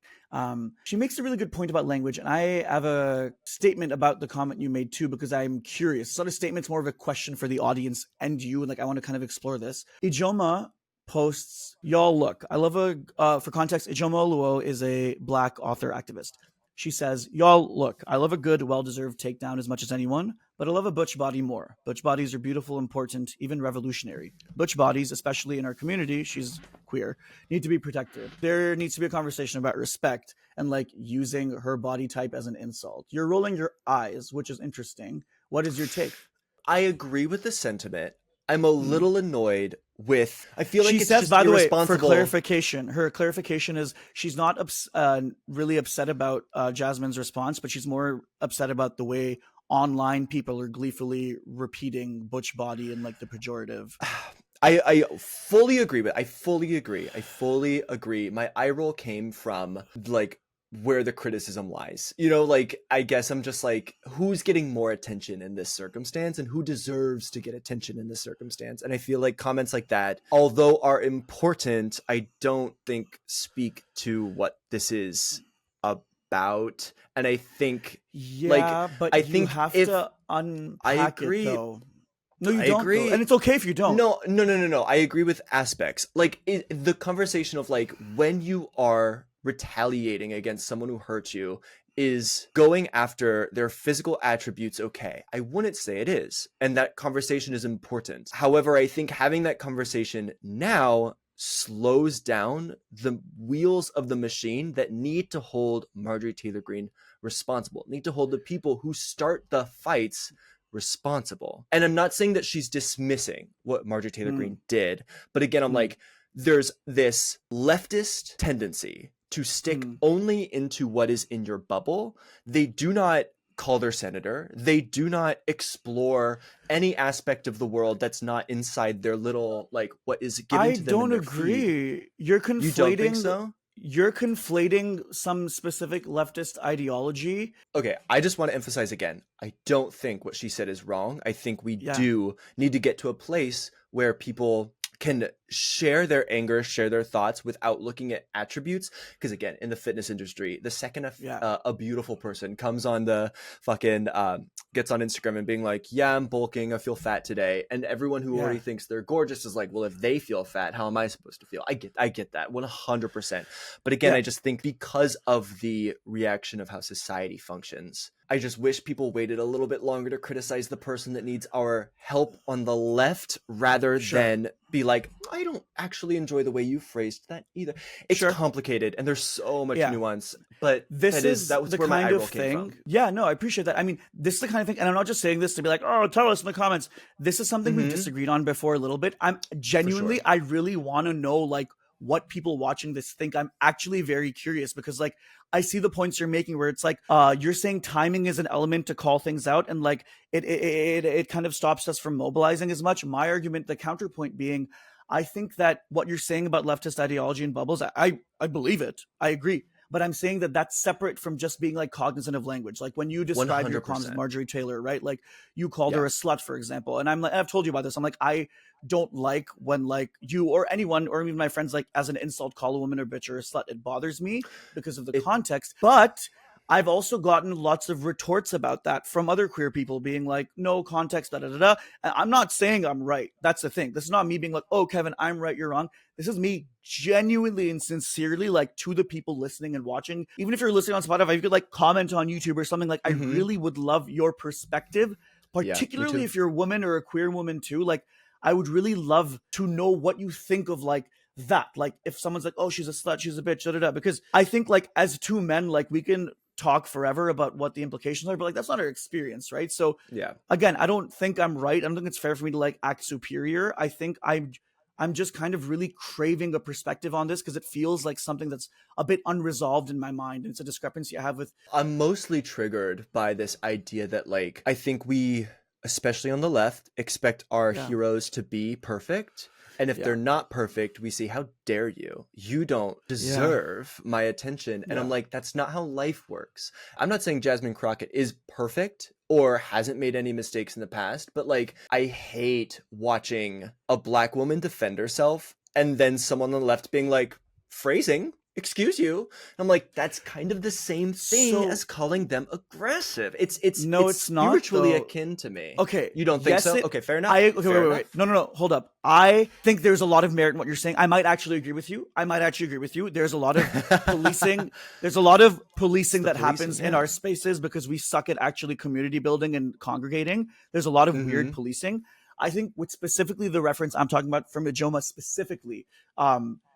A: She makes a really good point about language, and I have a statement about the comment you made too, because I'm curious. It's not a statement, it's more of a question for the audience and you, and like I want to kind of explore this. Ijoma posts, y'all look, I love for context, Ijoma Oluo is a Black author activist. She says, y'all look, I love a good, well-deserved takedown as much as anyone, but I love a butch body more. Butch bodies are beautiful, important, even revolutionary. Butch bodies, especially in our community, she's queer, need to be protected. There needs to be a conversation about respect and like using her body type as an insult. You're rolling your eyes, which is interesting. What is your take?
B: I agree with the sentiment. I'm a little annoyed with, I feel like
A: she
B: it's
A: says,
B: just
A: by the way,
B: irresponsible.
A: for clarification, her clarification is she's not really upset about Jasmine's response, but she's more upset about the way online people are gleefully repeating butch body and like the pejorative.
B: I fully agree, but I fully agree. My eye roll came from like where the criticism lies. You know, like, I guess I'm just like, who's getting more attention in this circumstance and who deserves to get attention in this circumstance? And I feel like comments like that, although are important, I don't think speak to what this is about. And I think,
A: but
B: I
A: you
B: think
A: have
B: if
A: to unpack
B: I agree,
A: it though. No, you
B: I
A: don't.
B: agree.
A: Though. And it's okay if you don't.
B: No. I agree with aspects. Like the conversation of like when you are retaliating against someone who hurt you is going after their physical attributes. Okay, I wouldn't say it is. And that conversation is important. However, I think having that conversation now slows down the wheels of the machine that need to hold Marjorie Taylor Greene responsible, need to hold the people who start the fights responsible. And I'm not saying that she's dismissing what Marjorie Taylor Greene did, but again, I'm like, there's this leftist tendency to stick only into what is in your bubble. They do not call their senator. They do not explore any aspect of the world that's not inside their little, like, what is given to them. I don't
A: agree. You're conflating. You don't think so? You're conflating some specific leftist ideology.
B: Okay, I just want to emphasize again, I don't think what she said is wrong. I think we do need to get to a place where people can share their anger, share their thoughts without looking at attributes. Because again, in the fitness industry, the second a beautiful person comes on the fucking, gets on Instagram and being like, yeah, I'm bulking, I feel fat today. And everyone who already thinks they're gorgeous is like, well, if they feel fat, how am I supposed to feel? I get that 100%. But again, I just think because of the reaction of how society functions, I just wish people waited a little bit longer to criticize the person that needs our help on the left rather than be like, I don't actually enjoy the way you phrased that either. It's complicated and there's so much nuance, but that was where my eye roll came from.
A: Yeah, no, I appreciate that. I mean, this is the kind of thing, and I'm not just saying this to be like, oh, tell us in the comments. This is something we've disagreed on before a little bit. I'm genuinely, I really want to know like what people watching this think. I'm actually very curious because like, I see the points you're making where it's like, you're saying timing is an element to call things out. And like, it kind of stops us from mobilizing as much. My argument, the counterpoint being, I think that what you're saying about leftist ideology and bubbles, I believe it. I agree. But I'm saying that that's separate from just being like cognizant of language. Like when you describe 100%. Your comments with Marjorie Taylor, right? Like you called her a slut, for example. And I'm like, I've told you about this. I'm like, I don't like when like you or anyone or even my friends like as an insult call a woman a bitch or a slut. It bothers me because of the context. But I've also gotten lots of retorts about that from other queer people being like, no context, da da da da. And I'm not saying I'm right. That's the thing. This is not me being like, oh, Kevin, I'm right, you're wrong. This is me genuinely and sincerely, like, to the people listening and watching. Even if you're listening on Spotify, you could like comment on YouTube or something. Like, I really would love your perspective,
B: Yeah, me
A: particularly
B: too.
A: if you're a woman or a queer woman too. Like, I would really love to know what you think of like that. Like, if someone's like, oh, she's a slut, she's a bitch, da da da. Because I think like as two men, like we can talk forever about what the implications are, but like that's not our experience, right? So
B: Yeah.
A: again, I don't think I'm right. I don't think it's fair for me to like act superior. I think I'm just kind of really craving a perspective on this because it feels like something that's a bit unresolved in my mind. And it's a discrepancy I have with.
B: I'm mostly triggered by this idea that, like, I think we, especially on the left, expect our heroes to be perfect. And if they're not perfect, we say, how dare you? You don't deserve my attention. And I'm like, that's not how life works. I'm not saying Jasmine Crockett is perfect or hasn't made any mistakes in the past, but like, I hate watching a Black woman defend herself and then someone on the left being like, phrasing, excuse you. I'm like, that's kind of the same thing as calling them aggressive. It's
A: not
B: spiritually
A: though.
B: akin to me.
A: Okay,
B: you don't think so? Okay, fair enough.
A: Okay,
B: fair enough.
A: wait. No. Hold up. I think there's a lot of merit in what you're saying. I might actually agree with you. There's a lot of policing. There's a lot of policing that happens in our spaces because we suck at actually community building and congregating. There's a lot of weird policing. I think with specifically the reference I'm talking about from Ijoma specifically,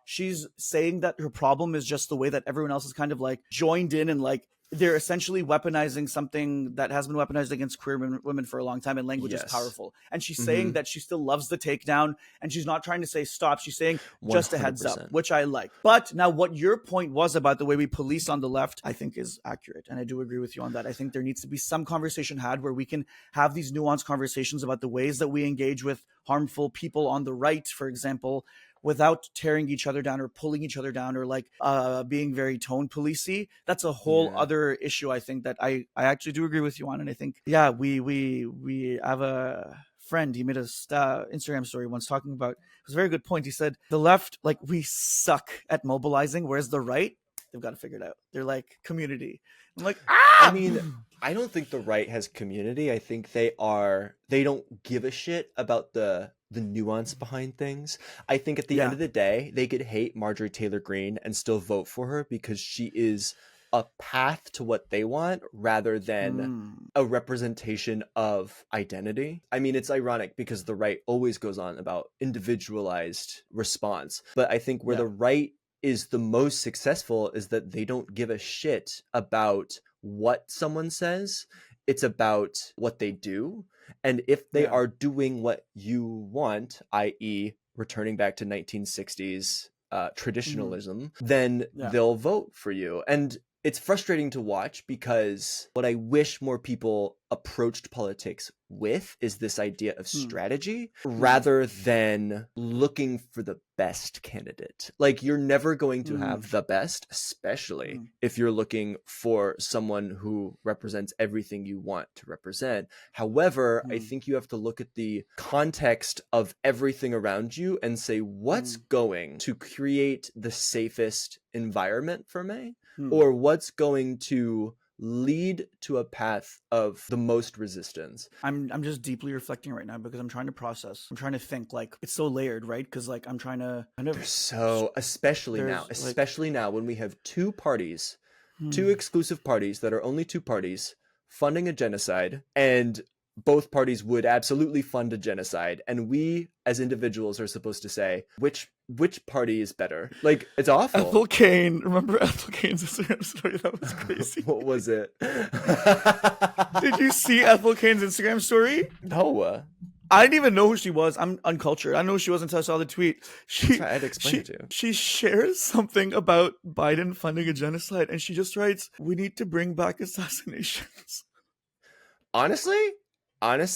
A: she's saying that her problem is just the way that everyone else is kind of like joined in and like they're essentially weaponizing something that has been weaponized against queer women for a long time, and language is powerful. And she's saying that she still loves the takedown and she's not trying to say stop. She's saying just 100%. A heads up, which I like. But now what your point was about the way we police on the left, I think is accurate. And I do agree with you on that. I think there needs to be some conversation had where we can have these nuanced conversations about the ways that we engage with harmful people on the right, for example, without tearing each other down or pulling each other down or like being very tone policey. That's a whole other issue, I think, that I actually do agree with you on. And I think, we have a friend, he made a Instagram story once talking about, it was a very good point. He said, the left, like, we suck at mobilizing, whereas the right, they've got to figure it out. They're like community. I'm like,
B: I mean, I don't think the right has community. I think they don't give a shit about the nuance behind things. I think at the end of the day, they could hate Marjorie Taylor Greene and still vote for her because she is a path to what they want rather than a representation of identity. I mean, it's ironic because the right always goes on about individualized response. But I think where the right is the most successful is that they don't give a shit about what someone says. It's about what they do. And if they are doing what you want, i.e. returning back to 1960s traditionalism, then they'll vote for you. And it's frustrating to watch because what I wish more people approached politics with is this idea of strategy rather than looking for the best candidate. Like, you're never going to have the best, especially if you're looking for someone who represents everything you want to represent. However, I think you have to look at the context of everything around you and say, what's going to create the safest environment for me? Or what's going to lead to a path of the most resistance?
A: I'm just deeply reflecting right now because I'm trying to process. I'm trying to think, like, it's so layered, right? Because like I'm trying to
B: especially now when we have two parties, two exclusive parties that are only two parties funding a genocide, and both parties would absolutely fund a genocide, and we as individuals are supposed to say which party is better. Like, it's awful.
A: Ethel Cain, remember Ethel Cain's Instagram story? That was crazy.
B: What was it?
A: Did you see Ethel Cain's Instagram story?
B: No.
A: I didn't even know who she was. I'm uncultured. I didn't know who she was until I saw the tweet.
B: I had to explain it to you.
A: She shares something about Biden funding a genocide, and she just writes, "We need to bring back assassinations."
B: Honestly?
A: I don't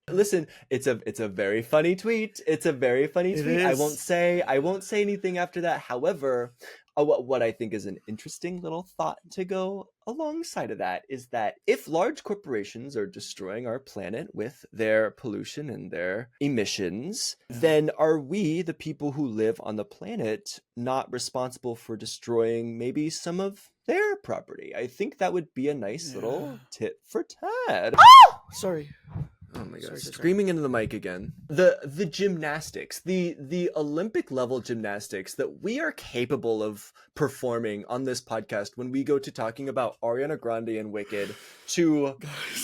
A: know.
B: listen, it's a very funny tweet. It's a very funny
A: It
B: tweet. I won't
A: is.
B: say anything after that. However, what I think is an interesting little thought to go alongside of that is that if large corporations are destroying our planet with their pollution and their emissions,
A: Yeah.
B: then are we, the people who live on the planet, not responsible for destroying maybe some of their property? I think that would be a nice little tit for tat.
A: Sorry.
B: Oh my god!
A: Sorry.
B: Screaming into the mic again. The gymnastics, the Olympic level gymnastics that we are capable of performing on this podcast when we go to talking about Ariana Grande and Wicked, to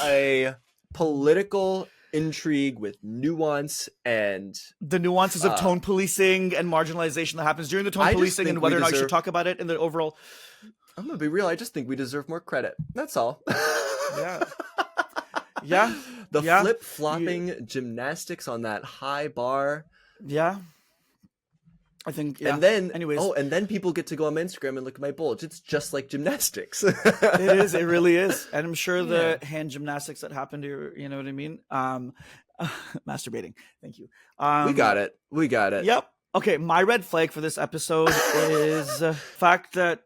B: a political intrigue with nuance and
A: The nuances of tone policing and marginalization that happens during the tone
B: I just
A: policing,
B: think
A: and whether
B: we
A: or not you should
B: deserve-
A: talk about it in the overall.
B: I'm gonna be real. I just think we deserve more credit. That's all.
A: Yeah. Yeah.
B: The
A: Yeah.
B: flip-flopping gymnastics on that high bar.
A: Yeah. I think, yeah.
B: And then,
A: anyways,
B: and then people get to go on my Instagram and look at my bulge. It's just like gymnastics.
A: it is. It really is. And I'm sure the hand gymnastics that happened to you know what I mean? Masturbating. Thank you.
B: We got it. We got it.
A: Yep. Okay. My red flag for this episode is the fact that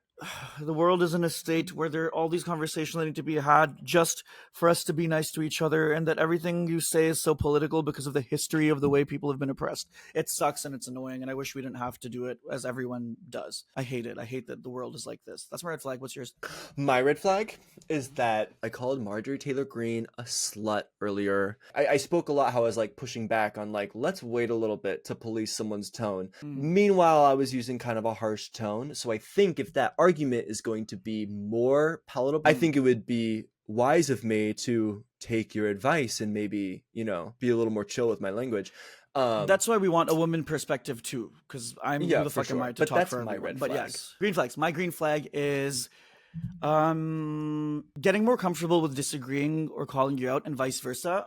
A: the world is in a state where there are all these conversations that need to be had just for us to be nice to each other, and that everything you say is so political because of the history of the way people have been oppressed. It sucks and it's annoying, and I wish we didn't have to do it as everyone does. I hate it. I hate that the world is like this. That's my red flag. What's yours?
B: My red flag is that I called Marjorie Taylor Greene a slut earlier. I spoke a lot how I was like pushing back on like, let's wait a little bit to police someone's tone. Meanwhile, I was using kind of a harsh tone. So I think if that argument is going to be more palatable, I think it would be wise of me to take your advice and maybe, be a little more chill with my language.
A: That's why we want a woman perspective too, because who the fuck am I to talk for everyone?
B: red
A: But
B: flag.
A: yes, green flags. My green flag is getting more comfortable with disagreeing or calling you out, and vice versa.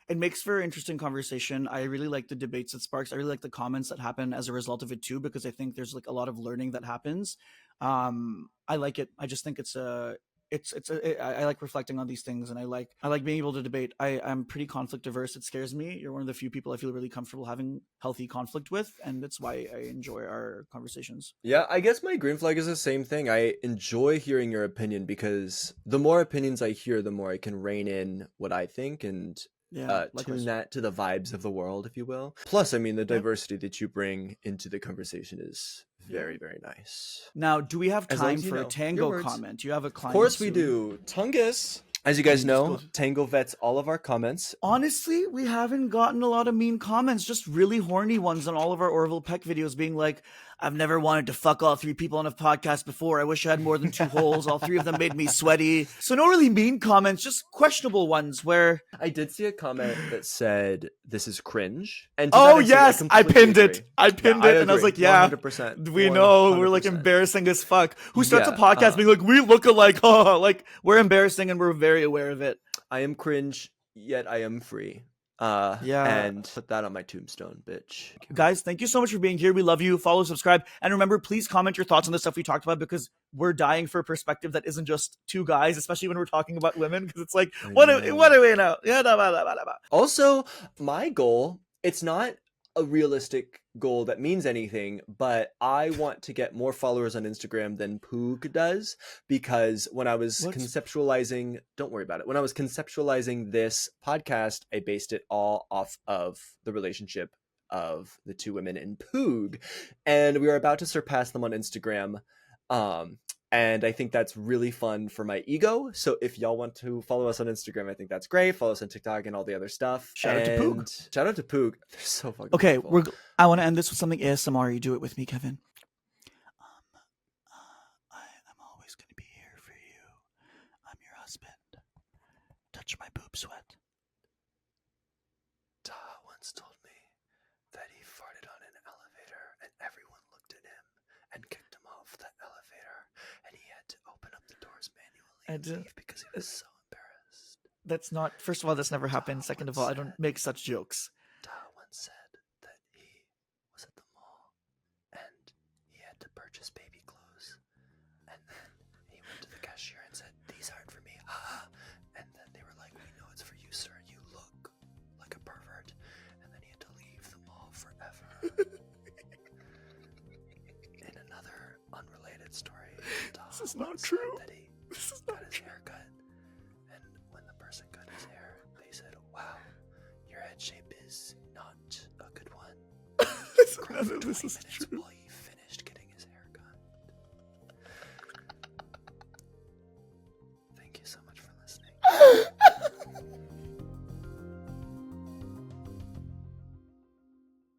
A: It makes for interesting conversation. I really like the debates it sparks. I really like the comments that happen as a result of it too, because I think there's like a lot of learning that happens. I like it. I just think I like reflecting on these things, and I like being able to debate. I'm pretty conflict averse. It scares me. You're one of the few people I feel really comfortable having healthy conflict with, and that's why I enjoy our conversations.
B: Yeah, I guess my green flag is the same thing. I enjoy hearing your opinion because the more opinions I hear, the more I can rein in what I think and tune that to the vibes of the world, if you will. Plus, I mean, the diversity that you bring into the conversation is very, very nice.
A: Now, do we have
B: As long
A: time
B: as you
A: for a
B: know
A: Tango
B: your words.
A: comment? Do you have a client?
B: Of course we
A: soon?
B: do. Tungus. As you guys know, Tango vets all of our comments.
A: Honestly, we haven't gotten a lot of mean comments, just really horny ones on all of our Orville Peck videos being like, I've never wanted to fuck all three people on a podcast before. I wish I had more than two holes. All three of them made me sweaty. So no really mean comments, just questionable ones where...
B: I did see a comment that said, this is cringe. And
A: oh, yes, I pinned it. I pinned it, and I was like, yeah,
B: 100%.
A: we know,
B: 100%.
A: we're like embarrassing as fuck. Who starts a podcast being like, we look alike, oh, like we're embarrassing and we're very aware of it.
B: I am cringe, yet I am free. And put that on my tombstone, bitch.
A: Guys, thank you so much for being here. We love you. Follow, subscribe, and remember, please comment your thoughts on the stuff we talked about, because we're dying for a perspective that isn't just two guys, especially when we're talking about women, because it's like, what do we know?
B: Also, my goal, it's not a realistic goal that means anything, but I want to get more followers on Instagram than Poog does, because when I was conceptualizing, don't worry about it. When I was conceptualizing this podcast, I based it all off of the relationship of the two women in Poog, and we are about to surpass them on Instagram. And I think that's really fun for my ego. So if y'all want to follow us on Instagram, I think that's great. Follow us on TikTok and all the other stuff.
A: Shout out to Poog.
B: Shout out to Poog. They're so fucking
A: okay,
B: beautiful.
A: I want to end this with something ASMR. You do it with me, Kevin. I'm always going to be here for you. I'm your husband. Touch my boob sweat.
B: Da once told me that he farted on an elevator and everyone looked at him and kicked him off the elevator, and he had to open up the doors manually and leave because he was so embarrassed.
A: That's not, first of all, that's never happened. Second of all, I don't make such jokes.
B: Da once said that he was at the mall and he had to purchase baby clothes, and then he went to the cashier and said, "These aren't for me." And then they were like, "We know it's for you, sir. You look like favorite story.
A: This is not true.
B: That he
A: This is
B: got
A: not
B: his
A: true.
B: hair cut, and when the person cut his hair, they said, "Wow, your head shape is not a good one."
A: None of this is
B: minutes
A: true.
B: while he finished getting his hair cut. Thank you so much for listening.